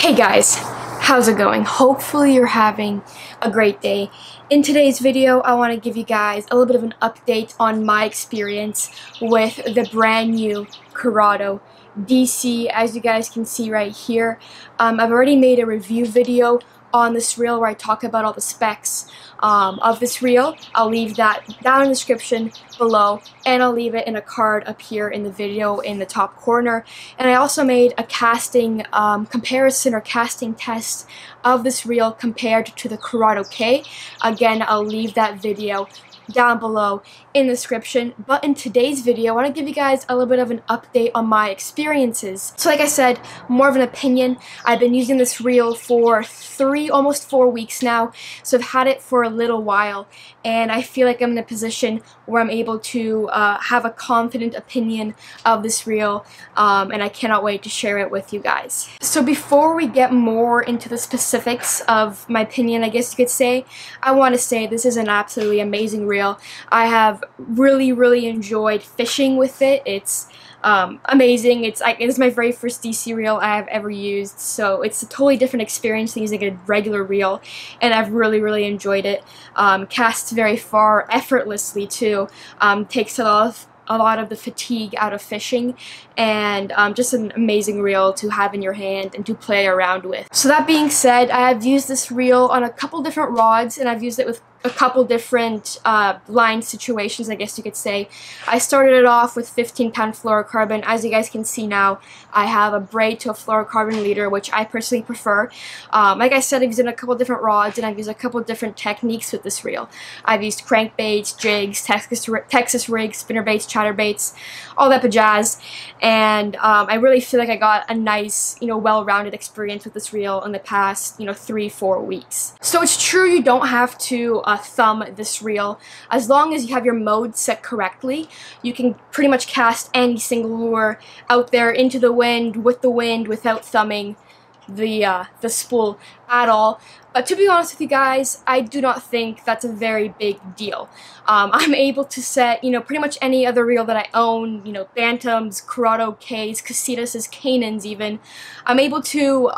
Hey guys, how's it going? Hopefully you're having a great day. In today's video, I want to give you guys a little bit of an update on my experience with the brand new Curado DC. As you guys can see right here, I've already made a review video on this reel where I talk about all the specs of this reel. I'll leave that down in the description below, and I'll leave it in a card up here in the video in the top corner. And I also made a casting comparison or casting test of this reel compared to the Curado K. Again, I'll leave that video down below in the description. But in today's video, I want to give you guys a little bit of an update on my experiences. So like I said, more of an opinion. I've been using this reel for almost 4 weeks now, so I've had it for a little while, and I feel like I'm in a position where I'm able to have a confident opinion of this reel, and I cannot wait to share it with you guys. So before we get more into the specifics of my opinion, I guess you could say, I want to say this is an absolutely amazing reel. I have really enjoyed fishing with it. It's amazing. It's my very first DC reel I have ever used, so it's a totally different experience than using a regular reel, and I've really enjoyed it. Casts very far effortlessly too. Takes a lot of the fatigue out of fishing, and just an amazing reel to have in your hand and to play around with. So that being said, I have used this reel on a couple different rods, and I've used it with a couple different line situations, I guess you could say. I started it off with 15-pound fluorocarbon. As you guys can see now, I have a braid to a fluorocarbon leader, which I personally prefer. Like I said, I've used it on a couple different rods, and I've used a couple different techniques with this reel. I've used crankbaits, jigs, Texas rigs, spinnerbaits, chatterbaits, all that jazz, and I really feel like I got a nice, well-rounded experience with this reel in the past, 3-4 weeks. So it's true you don't have to thumb this reel. As long as you have your mode set correctly, you can pretty much cast any single lure out there into the wind, with the wind, without thumbing the spool at all. But to be honest with you guys, I do not think that's a very big deal. I'm able to set, pretty much any other reel that I own, Bantams, Curado Ks, Casitas, Canons even. I'm able to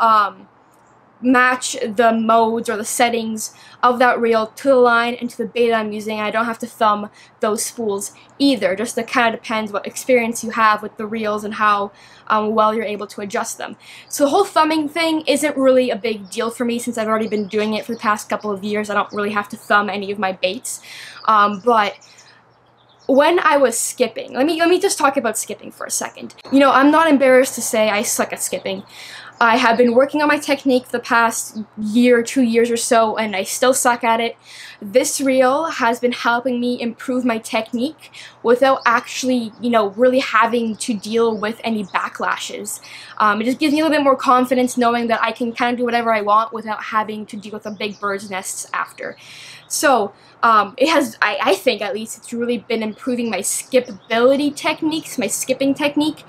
match the modes or the settings of that reel to the line and to the bait I'm using. I don't have to thumb those spools either. Just it kind of depends what experience you have with the reels and how well you're able to adjust them. So the whole thumbing thing isn't really a big deal for me since I've already been doing it for the past couple of years. I don't really have to thumb any of my baits. But when I was skipping, let me just talk about skipping for a second. I'm not embarrassed to say I suck at skipping. I have been working on my technique the past year, 2 years or so, and I still suck at it. This reel has been helping me improve my technique without actually, really having to deal with any backlashes. It just gives me a little bit more confidence knowing that I can kind of do whatever I want without having to deal with the big bird's nests after. So, it has, I think at least, it's really been improving my skipability techniques, my skipping technique,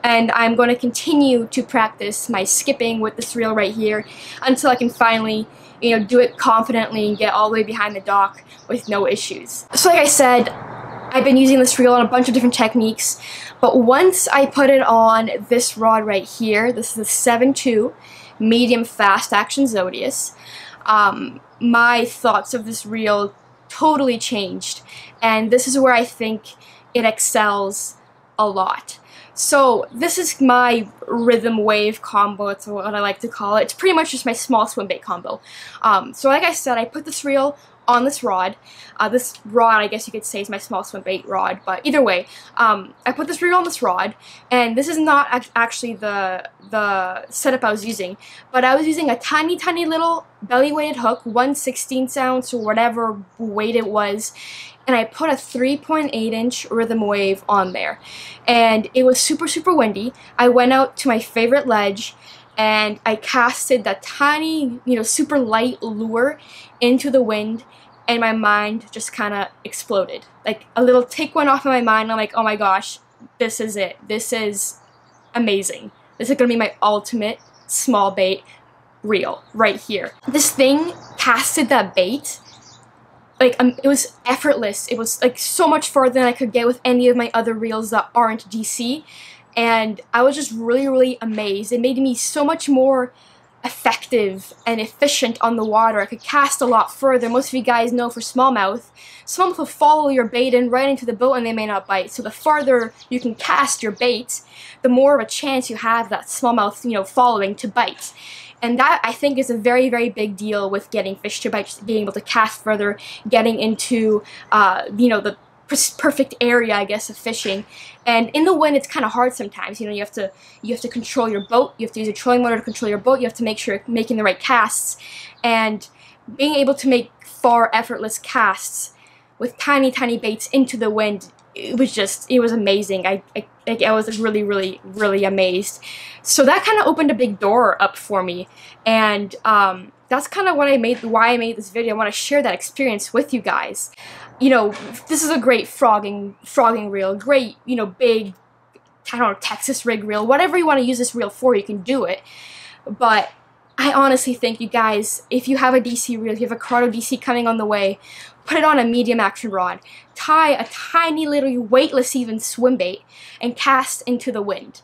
and I'm going to continue to practice my skipping with this reel right here until I can finally, do it confidently and get all the way behind the dock with no issues. So like I said, I've been using this reel on a bunch of different techniques, but once I put it on this rod right here, this is the 7.2 medium fast action Zodius, my thoughts of this reel totally changed, and this is where I think it excels a lot. So this is my rhythm wave combo, it's what I like to call it. It's pretty much just my small swim bait combo. So like I said, I put this reel on this rod. This rod, I guess you could say, is my small swim bait rod, but either way, I put this reel on this rod, and this is not actually the setup I was using, but I was using a tiny little belly weighted hook, 1/16 ounce or whatever weight it was, and I put a 3.8-inch rhythm wave on there, and it was super windy. I went out to my favorite ledge, and I casted that tiny, super light lure into the wind, and my mind just kind of exploded. Like a little tick went off in my mind. I'm like, oh my gosh, this is it. This is amazing. This is gonna be my ultimate small bait reel right here. This thing casted that bait like it was effortless. It was like so much farther than I could get with any of my other reels that aren't DC, and I was just really amazed. It made me so much more effective and efficient on the water. I could cast a lot further. Most of you guys know for smallmouth will follow your bait in right into the boat and they may not bite. So the farther you can cast your bait, the more of a chance you have that smallmouth, you know, following to bite. And that, I think, is a very, very big deal with getting fish to bite, just being able to cast further, getting into, you know, the perfect area, I guess, of fishing. And in the wind, it's kind of hard sometimes. You know, you have to control your boat. You have to use a trolling motor to control your boat. You have to make sure you're making the right casts. And being able to make far effortless casts with tiny, tiny baits into the wind, it was amazing. I was really, really, really amazed. So that kind of opened a big door up for me. And that's kind of why I made this video. I want to share that experience with you guys. You know, this is a great frogging reel, great, you know, big, I don't know, Texas rig reel, whatever you want to use this reel for, you can do it. But I honestly think, you guys, if you have a DC reel, if you have a Curado DC coming on the way, put it on a medium action rod, tie a tiny little weightless even swim bait, and cast into the wind,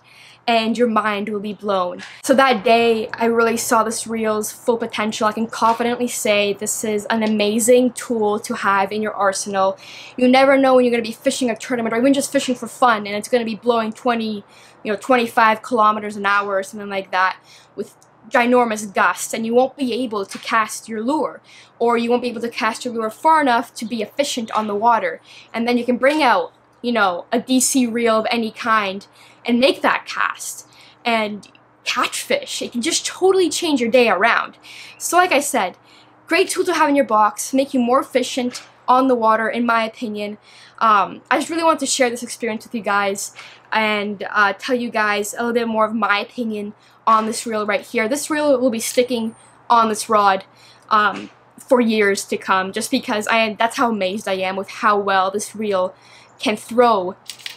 and your mind will be blown. So that day, I really saw this reel's full potential. I can confidently say this is an amazing tool to have in your arsenal. You never know when you're going to be fishing a tournament, or even just fishing for fun, and it's going to be blowing 25 kilometers an hour or something like that, with ginormous gusts, and you won't be able to cast your lure, or you won't be able to cast your lure far enough to be efficient on the water. And then you can bring out, you know, a DC reel of any kind and make that cast and catch fish. It can just totally change your day around. So like I said, great tool to have in your box, make you more efficient on the water, in my opinion. I just really want to share this experience with you guys and tell you guys a little bit more of my opinion on this reel right here. This reel will be sticking on this rod for years to come, just because that's how amazed I am with how well this reel can throw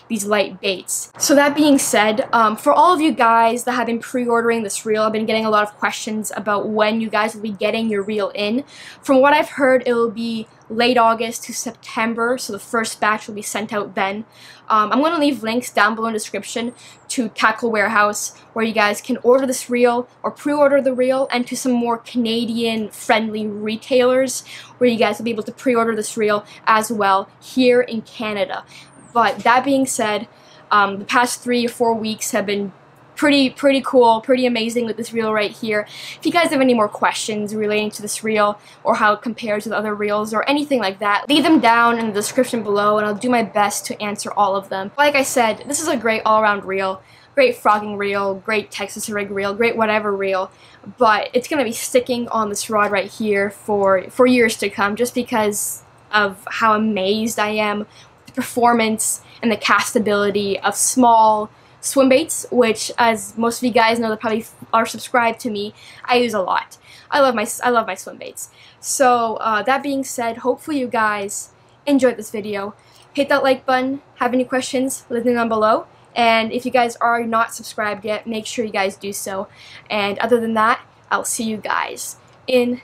these light baits. So that being said, for all of you guys that have been pre-ordering this reel, I've been getting a lot of questions about when you guys will be getting your reel in. From what I've heard, it will be late August to September, so the first batch will be sent out then. I'm going to leave links down below in the description to Tackle Warehouse, where you guys can order this reel or pre-order the reel, and to some more Canadian-friendly retailers, where you guys will be able to pre-order this reel as well here in Canada. But that being said, the past 3 or 4 weeks have been pretty cool, pretty amazing with this reel right here. If you guys have any more questions relating to this reel, or how it compares with other reels, or anything like that, leave them down in the description below, and I'll do my best to answer all of them. Like I said, this is a great all-around reel, great frogging reel, great Texas rig reel, great whatever reel, but it's going to be sticking on this rod right here for years to come, just because of how amazed I am with the performance and the castability of small swim baits, which, as most of you guys know that probably are subscribed to me, I use a lot. I love my swim baits. So that being said, hopefully you guys enjoyed this video. Hit that like button. Have any questions, leave them down below. And if you guys are not subscribed yet, make sure you guys do so. And other than that, I'll see you guys in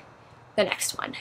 the next one.